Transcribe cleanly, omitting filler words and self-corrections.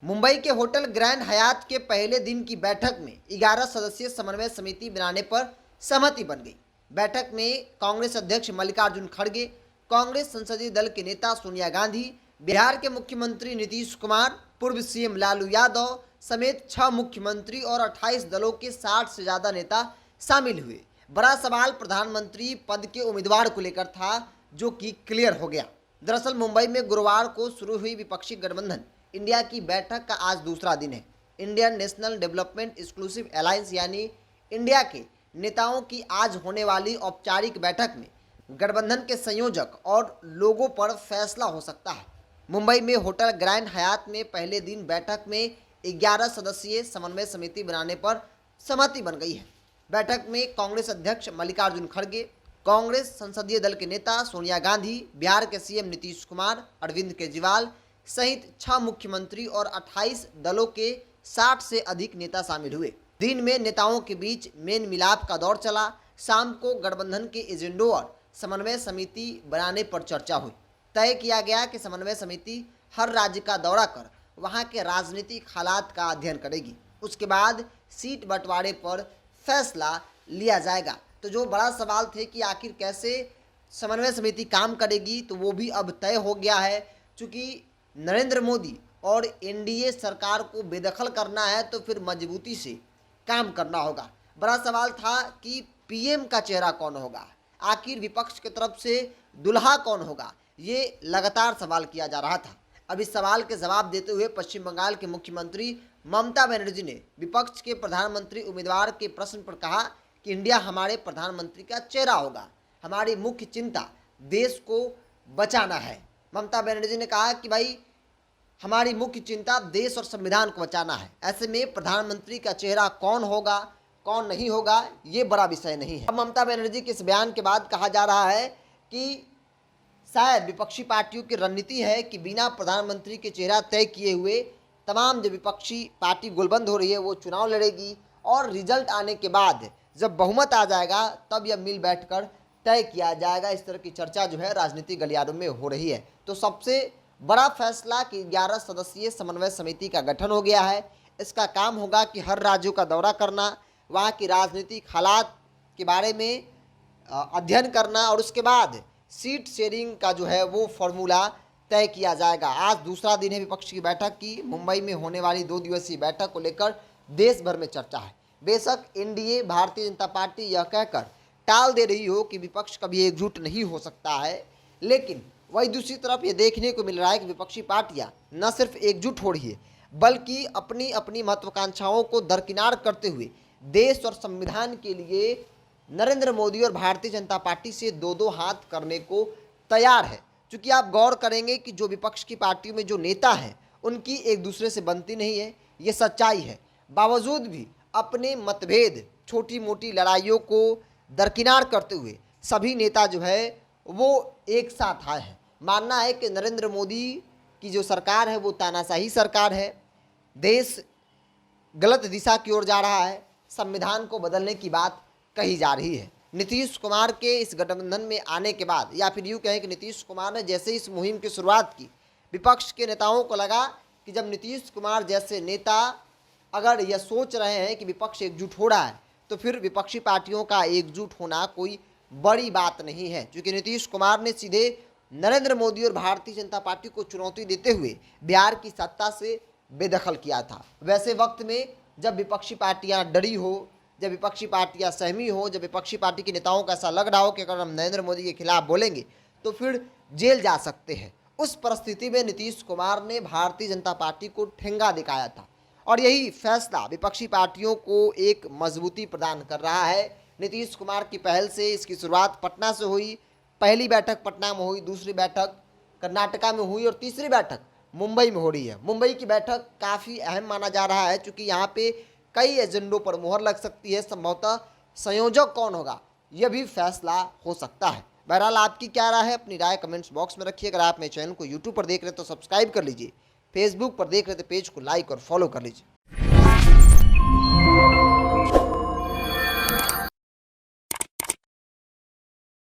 मुंबई के hotel grand हयात के पहले दिन की बैठक में 11 सदस्यीय समन्वय समिति बनाने पर सहमति बन गई। बैठक में कांग्रेस अध्यक्ष मल्लिकार्जुन खड़गे, कांग्रेस संसदीय दल के नेता सोनिया गांधी, बिहार के मुख्यमंत्री नीतीश कुमार, पूर्व सीएम लालू यादव समेत 6 मुख्यमंत्री और 28 दलों के 60 से ज्यादा नेता शामिल हुए। बड़ा सवाल प्रधानमंत्री पद के उम्मीदवार को लेकर था, जो कि क्लियर हो गया। दरअसल मुंबई में गुरुवार को शुरू हुई विपक्षी गठबंधन इंडिया की बैठक का आज दूसरा दिन है। Indian national development exclusive alliance यानी इंडिया के नेताओं की आज होने वाली औपचारिक बैठक में गठबंधन के संयोजक और लोगों पर फैसला हो सकता है। मुंबई में होटल ग्रैंड हयात में पहले दिन बैठक में 11 सदस्यीय समन्वय समिति बनाने पर सहमति बन गई है। बैठक में कांग्रेस अध्यक्ष मल्लिकार्जुन खड़गे, कांग्रेस संसदीय दल के नेता सोनिया गांधी, बिहार के सीएम नीतीश कुमार, अरविंद केजरीवाल सहित 6 मुख्यमंत्री और 28 दलों के 60 से अधिक नेता शामिल हुए। दिन में नेताओं के बीच मेल मिलाप का दौर चला। शाम को गठबंधन के एजेंडों और समन्वय समिति बनाने पर चर्चा हुई। तय किया गया कि समन्वय समिति हर राज्य का दौरा कर वहां के राजनीतिक हालात का अध्ययन करेगी। उसके बाद सीट बंटवारे पर फैसला लिया जाएगा। तो जो बड़ा सवाल थे कि आखिर कैसे समन्वय समिति काम करेगी, तो वो भी अब तय हो गया है। चूँकि नरेंद्र मोदी और एनडीए सरकार को बेदखल करना है, तो फिर मजबूती से काम करना होगा। बड़ा सवाल था कि पीएम का चेहरा कौन होगा, आखिर विपक्ष की तरफ से दुल्हा कौन होगा, ये लगातार सवाल किया जा रहा था। अब इस सवाल के जवाब देते हुए पश्चिम बंगाल के मुख्यमंत्री ममता बनर्जी ने विपक्ष के प्रधानमंत्री उम्मीदवार के प्रश्न पर कहा कि इंडिया हमारे प्रधानमंत्री का चेहरा होगा, हमारी मुख्य चिंता देश को बचाना है। ममता बनर्जी ने कहा कि भाई हमारी मुख्य चिंता देश और संविधान को बचाना है। ऐसे में प्रधानमंत्री का चेहरा कौन होगा कौन नहीं होगा, ये बड़ा विषय नहीं है। अब ममता बनर्जी के इस बयान के बाद कहा जा रहा है कि शायद विपक्षी पार्टियों की रणनीति है कि बिना प्रधानमंत्री के चेहरा तय किए हुए तमाम जो विपक्षी पार्टी गोलबंद हो रही है वो चुनाव लड़ेगी, और रिजल्ट आने के बाद जब बहुमत आ जाएगा तब यह मिल बैठकर तय किया जाएगा। इस तरह की चर्चा जो है राजनीतिक गलियारों में हो रही है। तो सबसे बड़ा फैसला कि 11 सदस्यीय समन्वय समिति का गठन हो गया है। इसका काम होगा कि हर राज्यों का दौरा करना, वहाँ की राजनीतिक हालात के बारे में अध्ययन करना, और उसके बाद सीट शेयरिंग का जो है वो फॉर्मूला तय किया जाएगा। आज दूसरा दिन है विपक्ष की बैठक की। मुंबई में होने वाली 2 दिवसीय बैठक को लेकर देश भर में चर्चा है। बेशक एनडीए भारतीय जनता पार्टी यह कहकर टाल दे रही हो कि विपक्ष कभी एकजुट नहीं हो सकता है, लेकिन वही दूसरी तरफ ये देखने को मिल रहा है कि विपक्षी पार्टियां न सिर्फ एकजुट हो रही है, बल्कि अपनी अपनी महत्वाकांक्षाओं को दरकिनार करते हुए देश और संविधान के लिए नरेंद्र मोदी और भारतीय जनता पार्टी से 2-2 हाथ करने को तैयार है। क्योंकि आप गौर करेंगे कि जो विपक्ष की पार्टियों में जो नेता हैं उनकी एक दूसरे से बनती नहीं है, ये सच्चाई है। बावजूद भी अपने मतभेद, छोटी मोटी लड़ाइयों को दरकिनार करते हुए सभी नेता जो है वो एक साथ आए हैं। मानना है कि नरेंद्र मोदी की जो सरकार है वो तानाशाही सरकार है, देश गलत दिशा की ओर जा रहा है, संविधान को बदलने की बात कही जा रही है। नीतीश कुमार के इस गठबंधन में आने के बाद, या फिर यूँ कहें कि नीतीश कुमार ने जैसे इस मुहिम की शुरुआत की, विपक्ष के नेताओं को लगा कि जब नीतीश कुमार जैसे नेता अगर यह सोच रहे हैं कि विपक्ष एकजुट हो रहा है, तो फिर विपक्षी पार्टियों का एकजुट होना कोई बड़ी बात नहीं है। क्योंकि नीतीश कुमार ने सीधे नरेंद्र मोदी और भारतीय जनता पार्टी को चुनौती देते हुए बिहार की सत्ता से बेदखल किया था। वैसे वक्त में जब विपक्षी पार्टियां डरी हो, जब विपक्षी पार्टियां सहमी हो, जब विपक्षी पार्टी के नेताओं को ऐसा लग रहा हो कि अगर हम नरेंद्र मोदी के खिलाफ बोलेंगे तो फिर जेल जा सकते हैं, उस परिस्थिति में नीतीश कुमार ने भारतीय जनता पार्टी को ठेंगा दिखाया था, और यही फैसला विपक्षी पार्टियों को एक मजबूती प्रदान कर रहा है। नीतीश कुमार की पहल से इसकी शुरुआत पटना से हुई। पहली बैठक पटना में हुई, दूसरी बैठक कर्नाटका में हुई, और तीसरी बैठक मुंबई में हो रही है। मुंबई की बैठक काफ़ी अहम माना जा रहा है, क्योंकि यहाँ पे कई एजेंडों पर मुहर लग सकती है। संभवतः संयोजक कौन होगा यह भी फैसला हो सकता है। बहरहाल आपकी क्या राय है, अपनी राय कमेंट्स बॉक्स में रखिए। अगर आप मेरे चैनल को यूट्यूब पर देख रहे हैं तो सब्सक्राइब कर लीजिए, फेसबुक पर देख रहे तो पेज को लाइक और फॉलो कर लीजिए।